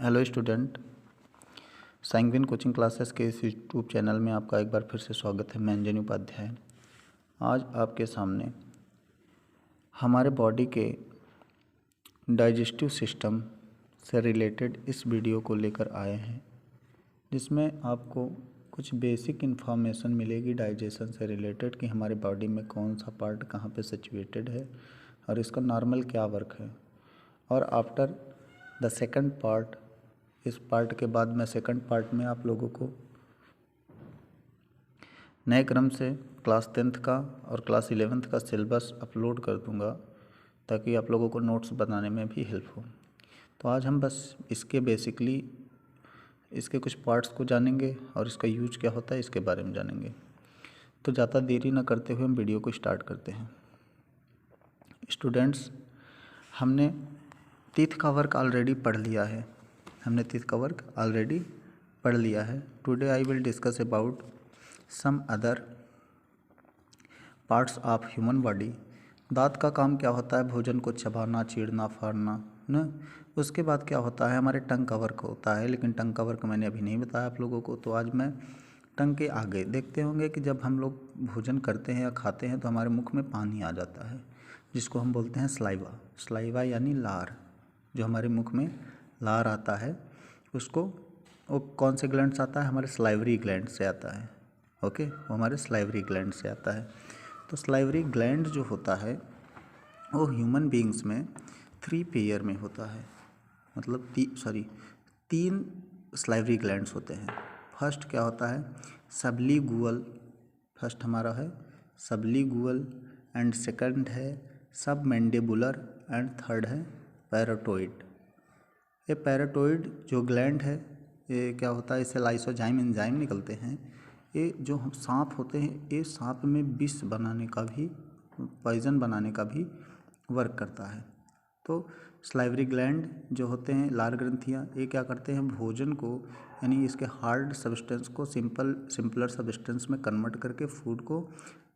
Hello student, sanguine coaching classes के इस YouTube channel में आपका एक बार फिर से स्वागत है। मैं अंजनी उपाध्याय आज आपके सामने हमारे बॉडी के डाइजेस्टिव सिस्टम से रिलेटेड इस वीडियो को लेकर आए हैं, जिसमें आपको कुछ बेसिक इन्फॉर्मेशन मिलेगी डाइजेशन से रिलेटेड कि हमारे बॉडी में कौन सा पार्ट कहाँ पे सिचुएटेड है और इसका नॉर्मल क्या वर्क है। और आफ्टर द सेकंड पार्ट, इस पार्ट के बाद मैं सेकंड पार्ट में आप लोगों को नए क्रम से क्लास 10th का और क्लास 11th का सिलेबस अपलोड कर दूंगा ताकि आप लोगों को नोट्स बनाने में भी हेल्प हो। तो आज हम बस इसके बेसिकली इसके कुछ पार्ट्स को जानेंगे और इसका यूज क्या होता है इसके बारे में जानेंगे। तो ज़्यादा देरी न करते हुए हम वीडियो को स्टार्ट करते हैं। स्टूडेंट्स, हमने टीथ का वर्क ऑलरेडी पढ़ लिया है। Today I will discuss about some other parts of human body. दांत का काम क्या होता है? भोजन को चबाना, चीरना, फाड़ना न। उसके बाद क्या होता है? हमारे टंग का वर्क होता है, लेकिन टंग का वर्क मैंने अभी नहीं बताया आप लोगों को। तो आज मैं टंग के आगे देखते होंगे कि जब हम लोग भोजन करते हैं या खाते हैं तो हमारे मुख में पानी आ जाता है, जिसको हम बोलते हैं स्लाइवा यानी लार। जो हमारे मुख में लार आता है उसको वो कौन से ग्लैंड से आता है? हमारे सलाइवरी ग्लैंड से आता है। ओके, वो हमारे सलाइवरी ग्लैंड से आता है। तो सलाइवरी ग्लैंड जो होता है वो ह्यूमन बीइंग्स में 3 पेयर में होता है, मतलब 3 सलाइवरी ग्लैंड्स होते हैं। फर्स्ट क्या होता है? सबलिंगुअल। फर्स्ट हमारा है सबलिंगुअल एंड सेकंड है सबमैंडिबुलर एंड थर्ड है पैराटोइड। ये पैराटोइड जो ग्लैंड है ये क्या होता है? इससे लाइसोजाइम एंजाइम निकलते हैं। ये जो हम सांप होते हैं, ये सांप में विष बनाने का भी, पॉइजन बनाने का भी वर्क करता है। तो सलाइवरी ग्लैंड जो होते हैं, लार ग्रंथियाँ, ये क्या करते हैं? भोजन को यानी इसके हार्ड सब्सटेंस को सिंपलर सब्सटेंस में कन्वर्ट करके फूड को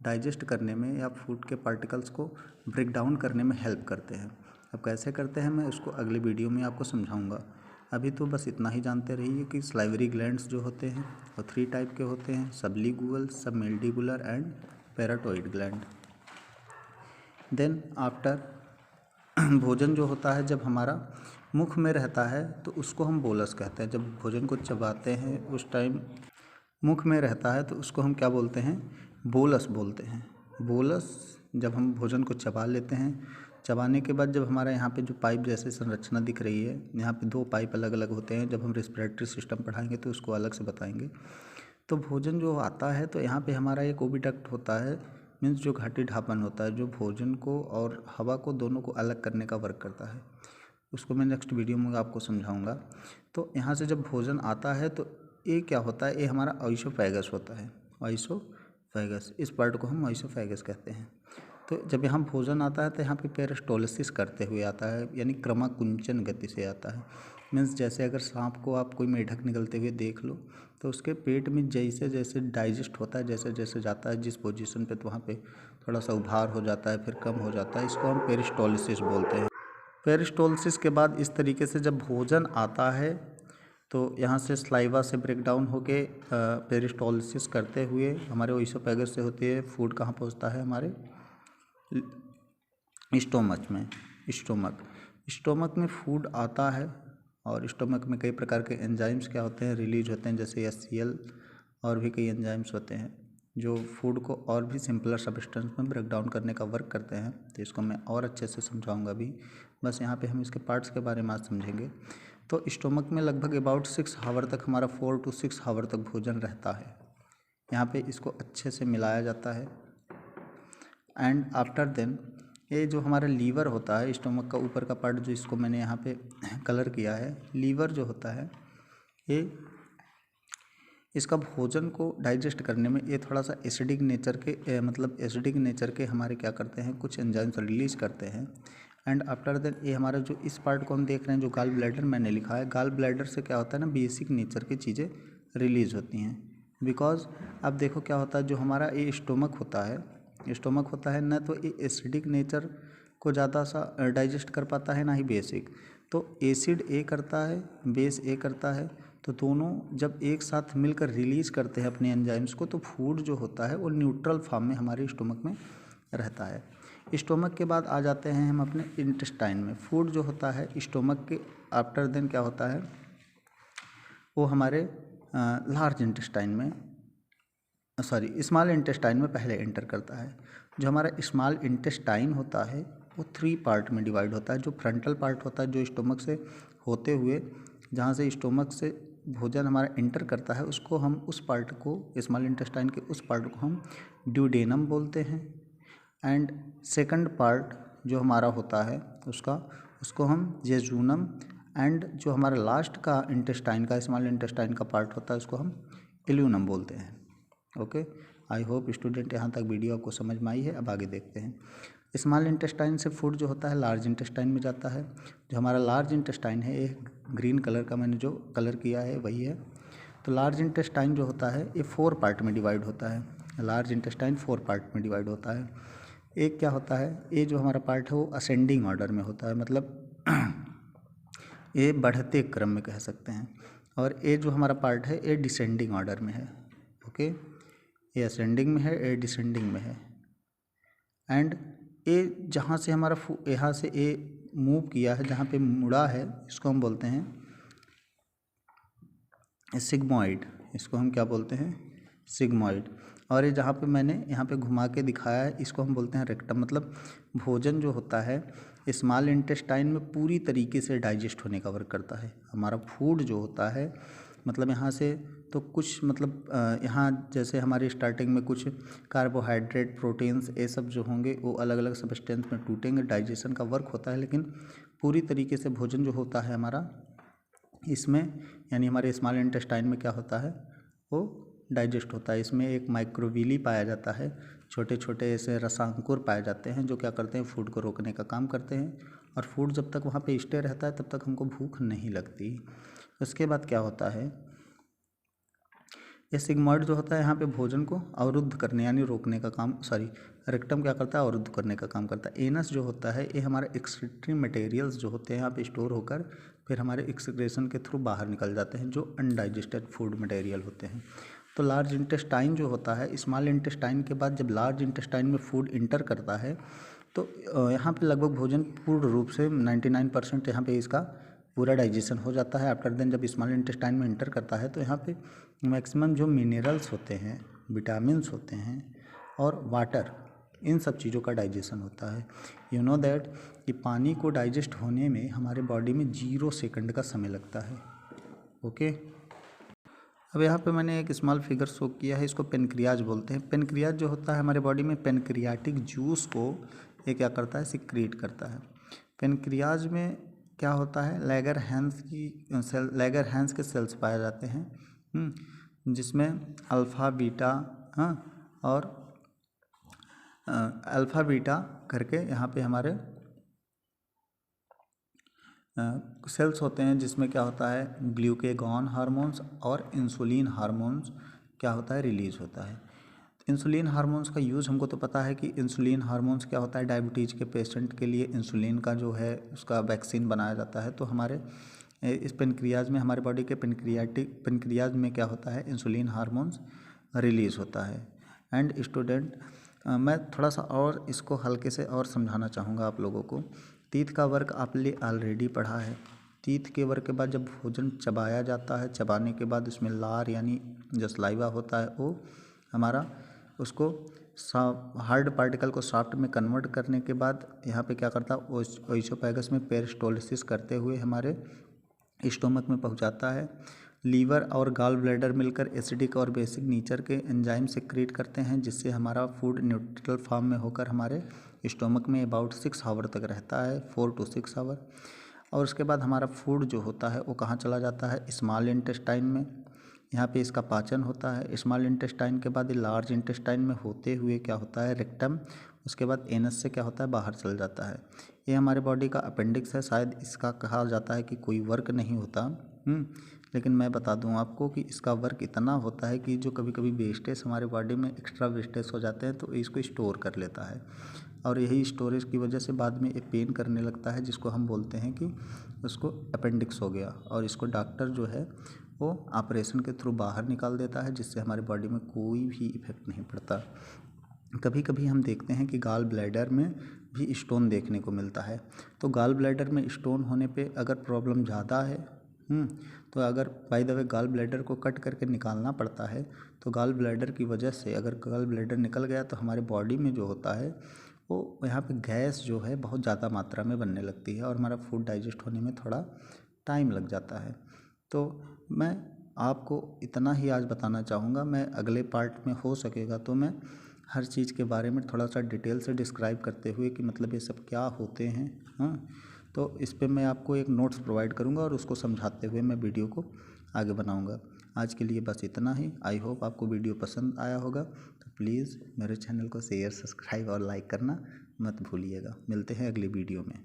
डाइजेस्ट करने में या फूड के पार्टिकल्स को ब्रेक डाउन करने में हेल्प करते हैं। अब कैसे करते हैं मैं उसको अगले वीडियो में आपको समझाऊंगा। अभी तो बस इतना ही जानते रहिए कि सलाइवरी ग्लैंड्स जो होते हैं वो 3 टाइप के होते हैं: sublingual, submandibular and parotid gland. Then after भोजन जो होता है जब हमारा मुख में रहता है तो उसको हम बोलस कहते हैं। जब भोजन को चबाते हैं उस टाइम मुख में रहता है तो उसको हम क्या बोलते हैं? बोलस बोलते हैं। बोलस जब हम भोजन को चबा लेते हैं, चबाने के बाद जब हमारा यहाँ पे जो पाइप जैसे संरचना दिख रही है, यहाँ पे 2 पाइप अलग अलग होते हैं। जब हम रेस्पिरेटरी सिस्टम पढ़ाएंगे तो उसको अलग से बताएंगे। तो भोजन जो आता है तो यहाँ पे हमारा एक ओविडक्ट होता है, मीन्स जो घाटी ढापन होता है, जो भोजन को और हवा को दोनों को अलग करने का वर्क करता है। उसको मैं नेक्स्ट वीडियो में आपको समझाऊंगा। तो यहाँ से जब भोजन आता है तो ये क्या होता है? ये हमारा ऑइसोफेगस होता है। ऑइसोफेगस, इस पार्ट को हम ऑइसोफेगस कहते हैं। तो जब यहाँ भोजन आता है तो यहाँ पे पेरिस्टोलिसिस करते हुए आता है, यानी क्रमाकुंचन गति से आता है। मीन्स जैसे अगर सांप को आप कोई मेढक निकलते हुए देख लो तो उसके पेट में जैसे जैसे डाइजेस्ट होता है, जैसे जैसे जाता है जिस पोजीशन पे, तो वहाँ पे थोड़ा सा उभार हो जाता है, फिर कम हो जाता है। इसको हम पेरिस्टोलिसिस बोलते हैं। पेरिस्टोलिसिस के बाद इस तरीके से जब भोजन आता है तो यहाँ से स्लाइवा से ब्रेक डाउन होके पेरिस्टोलिसिस करते हुए हमारे ओइसोफेगस से होती है। फूड कहाँ पहुँचता है? हमारे स्टोमक में फूड आता है। और स्टोमक में कई प्रकार के एंजाइम्स क्या होते हैं? रिलीज होते हैं, जैसे HCl और भी कई एंजाइम्स होते हैं जो फूड को और भी सिंपलर सब्सटेंस में ब्रेक डाउन करने का वर्क करते हैं। तो इसको मैं और अच्छे से समझाऊंगा अभी। बस यहाँ पे हम इसके पार्ट्स के बारे में आज समझेंगे। तो स्टोमक में लगभग अबाउट 6 आवर तक हमारा 4 to 6 आवर तक भोजन रहता है। यहाँ पे इसको अच्छे से मिलाया जाता है। एंड आफ्टर देन ये जो हमारा लीवर होता है, स्टोमक का ऊपर का पार्ट जो इसको मैंने यहाँ पे कलर किया है, लीवर जो होता है ये इसका भोजन को डाइजेस्ट करने में ये थोड़ा सा एसिडिक नेचर के हमारे क्या करते हैं? कुछ एंजाइम्स रिलीज करते हैं। एंड आफ्टर देन ये हमारा जो इस पार्ट को हम देख रहे हैं जो गाल ब्लैडर मैंने लिखा है, गाल ब्लैडर से क्या होता है ना, बेसिक नेचर की चीज़ें रिलीज होती हैं। बिकॉज अब देखो क्या होता है, जो हमारा ये स्टोमक होता है ना, तो ये एसिडिक नेचर को ज़्यादा सा डाइजेस्ट कर पाता है, ना ही बेसिक। तो एसिड ए करता है, बेस ए करता है, तो दोनों जब एक साथ मिलकर रिलीज़ करते हैं अपने एंजाइम्स को, तो फूड जो होता है वो न्यूट्रल फॉर्म में हमारे स्टोमक में रहता है। स्टोमक के बाद आ जाते हैं हम अपने इंटेस्टाइन में। फूड जो होता है स्टोमक के आफ्टर देन क्या होता है, वो हमारे लार्ज इंटेस्टाइन में, सॉरी स्मॉल इंटेस्टाइन में पहले एंटर करता है। जो हमारा स्मॉल इंटेस्टाइन होता है वो 3 पार्ट में डिवाइड होता है। जो फ्रंटल पार्ट होता है, जो स्टोमक से होते हुए जहाँ से स्टोमक से भोजन हमारा एंटर करता है, उसको हम उस पार्ट को, स्मॉल इंटेस्टाइन के उस पार्ट को हम ड्यूडेनम बोलते हैं। एंड सेकंड पार्ट जो हमारा होता है उसको हम जेजूनम। एंड जो हमारा लास्ट का इंटेस्टाइन का, स्मॉल इंटेस्टाइन का पार्ट होता है, उसको हम इल्यूनम बोलते हैं। ओके, आई होप स्टूडेंट यहाँ तक वीडियो आपको समझ में आई है। अब आगे देखते हैं। स्मॉल इंटेस्टाइन से फूड जो होता है लार्ज इंटेस्टाइन में जाता है। जो हमारा लार्ज इंटेस्टाइन है, एक ग्रीन कलर का मैंने जो कलर किया है वही है। तो लार्ज इंटेस्टाइन जो होता है ये 4 पार्ट में डिवाइड होता है। लार्ज इंटेस्टाइन 4 पार्ट में डिवाइड होता है। एक क्या होता है, ये जो हमारा पार्ट है वो असेंडिंग ऑर्डर में होता है, मतलब ये बढ़ते क्रम में कह सकते हैं। और ये जो हमारा पार्ट है ये डिसेंडिंग ऑर्डर में है। ओके, ये असेंडिंग में है, ये डिसेंडिंग में है। एंड ये जहाँ से हमारा यहाँ से ये मूव किया है, जहाँ पे मुड़ा है, इसको हम बोलते हैं सिग्मॉइड। इसको हम क्या बोलते हैं, सिग्मॉइड। और ये जहाँ पे मैंने यहाँ पे घुमा के दिखाया है, इसको हम बोलते हैं रेक्टम। मतलब भोजन जो होता है स्मॉल इंटेस्टाइन में पूरी तरीके से डाइजेस्ट होने का वर्क करता है। हमारा फूड जो होता है, मतलब यहाँ से तो कुछ, मतलब यहाँ जैसे हमारी स्टार्टिंग में कुछ कार्बोहाइड्रेट, प्रोटीन्स, ये सब जो होंगे वो अलग अलग सब्सटेंस में टूटेंगे, डाइजेशन का वर्क होता है। लेकिन पूरी तरीके से भोजन जो होता है हमारा इसमें, यानी हमारे स्मॉल इंटेस्टाइन में क्या होता है, वो डाइजेस्ट होता है। इसमें एक माइक्रोविली पाया जाता है, छोटे छोटे ऐसे रसांकुर पाए जाते हैं, जो क्या करते हैं, फूड को रोकने का काम करते हैं। और फूड जब तक वहाँ पे स्टे रहता है तब तक हमको भूख नहीं लगती। उसके बाद क्या होता है, ये सिग्मॉइड जो होता है यहाँ पे भोजन को अवरुद्ध करने यानी रोकने का काम, सॉरी रेक्टम क्या करता है, अवरुद्ध करने का काम करता है। एनस जो होता है ये हमारे एक्सक्रीटरी मटेरियल्स जो होते हैं यहाँ पे स्टोर होकर फिर हमारे एक्सक्रेशन के थ्रू बाहर निकल जाते हैं, जो अनडाइजेस्टेड फूड मटेरियल होते हैं। तो लार्ज इंटेस्टाइन जो होता है, स्मॉल इंटेस्टाइन के बाद जब लार्ज इंटेस्टाइन में फूड इंटर करता है, तो यहाँ पे लगभग भोजन पूर्ण रूप से 99% यहाँ पे इसका पूरा डाइजेशन हो जाता है। आफ्टर देन जब स्मॉल इंटेस्टाइन में इंटर करता है, तो यहाँ पे मैक्सिमम जो मिनरल्स होते हैं, विटामिन्स होते हैं और वाटर, इन सब चीज़ों का डाइजेशन होता है। यू नो दैट कि पानी को डाइजेस्ट होने में हमारे बॉडी में 0 सेकंड का समय लगता है। ओके, अब यहाँ पे मैंने एक स्मॉल फिगर शो किया है, इसको पेनक्रियाज बोलते हैं। पेनक्रियाज जो होता है हमारे बॉडी में पेनक्रियाटिक जूस को ये क्या करता है, सिक्रीट करता है। पेनक्रियाज में क्या होता है, लैगर हैंस के सेल्स पाए जाते हैं, जिसमें अल्फ़ा बीटा, और अल्फ़ा बीटा करके यहाँ पे हमारे सेल्स होते हैं, जिसमें क्या होता है, ग्लूकेगॉन हार्मोन्स और इंसुलिन हार्मोन्स क्या होता है, रिलीज़ होता है। इंसुलिन हार्मोन्स का यूज़ हमको तो पता है कि इंसुलिन हार्मोन्स क्या होता है, डायबिटीज़ के पेशेंट के लिए इंसुलिन का जो है उसका वैक्सीन बनाया जाता है। तो हमारे इस पेनक्रियाज में, हमारे बॉडी के पेनक्रियाज में क्या होता है, इंसुलिन हार्मोन्स रिलीज़ होता है। एंड स्टूडेंट, मैं थोड़ा सा और इसको हल्के से और समझाना चाहूँगा आप लोगों को। तीत का वर्क आपने ऑलरेडी पढ़ा है। तीत के वर्क के बाद जब भोजन चबाया जाता है, चबाने के बाद उसमें लार यानी जो सलाइवा होता है, वो हमारा उसको हार्ड पार्टिकल को सॉफ्ट में कन्वर्ट करने के बाद यहाँ पे क्या करता है, ओइसोफेगस में पेरिस्टोलिसिस करते हुए हमारे स्टोमक में पहुँचाता है। लीवर और गॉल ब्लैडर मिलकर एसिडिक और बेसिक नेचर के एंजाइम सेक्रेट करते हैं, जिससे हमारा फूड न्यूट्रल फॉर्म में होकर हमारे स्टोमक में अबाउट 6 आवर तक रहता है, 4 to 6 आवर। और उसके बाद हमारा फूड जो होता है वो कहाँ चला जाता है, स्मॉल इंटेस्टाइन में। यहाँ पे इसका पाचन होता है। स्मॉल इंटेस्टाइन के बाद ये लार्ज इंटेस्टाइन में होते हुए क्या होता है, रेक्टम, उसके बाद एनस से क्या होता है, बाहर चल जाता है। ये हमारे बॉडी का अपेंडिक्स है। शायद इसका कहा जाता है कि कोई वर्क नहीं होता, लेकिन मैं बता दूं आपको कि इसका वर्क इतना होता है कि जो कभी कभी वेस्टेज हमारे बॉडी में एक्स्ट्रा वेस्टेज हो जाते हैं तो इसको स्टोर कर लेता है। और यही स्टोरेज की वजह से बाद में ये पेन करने लगता है, जिसको हम बोलते हैं कि उसको अपेंडिक्स हो गया, और इसको डॉक्टर जो है वो ऑपरेशन के थ्रू बाहर निकाल देता है, जिससे हमारे बॉडी में कोई भी इफ़ेक्ट नहीं पड़ता। कभी कभी हम देखते हैं कि गाल ब्लैडर में भी स्टोन देखने को मिलता है। तो गाल ब्लैडर में स्टोन होने पे अगर प्रॉब्लम ज़्यादा है, तो अगर by the way gall bladder को कट करके निकालना पड़ता है, तो गाल ब्लैडर की वजह से अगर गाल ब्लैडर निकल गया तो हमारे बॉडी में जो होता है वो यहाँ पे गैस जो है बहुत ज़्यादा मात्रा में बनने लगती है, और हमारा फूड डाइजेस्ट होने में थोड़ा टाइम लग जाता है। तो मैं आपको इतना ही आज बताना चाहूँगा। मैं अगले पार्ट में हो सकेगा तो मैं हर चीज़ के बारे में थोड़ा सा डिटेल से डिस्क्राइब करते हुए कि मतलब ये सब क्या होते हैं, हाँ, तो इस पे मैं आपको एक नोट्स प्रोवाइड करूँगा और उसको समझाते हुए मैं वीडियो को आगे बनाऊँगा। आज के लिए बस इतना ही। आई होप आपको वीडियो पसंद आया होगा, तो प्लीज़ मेरे चैनल को शेयर, सब्सक्राइब और लाइक करना मत भूलिएगा। मिलते हैं अगली वीडियो में।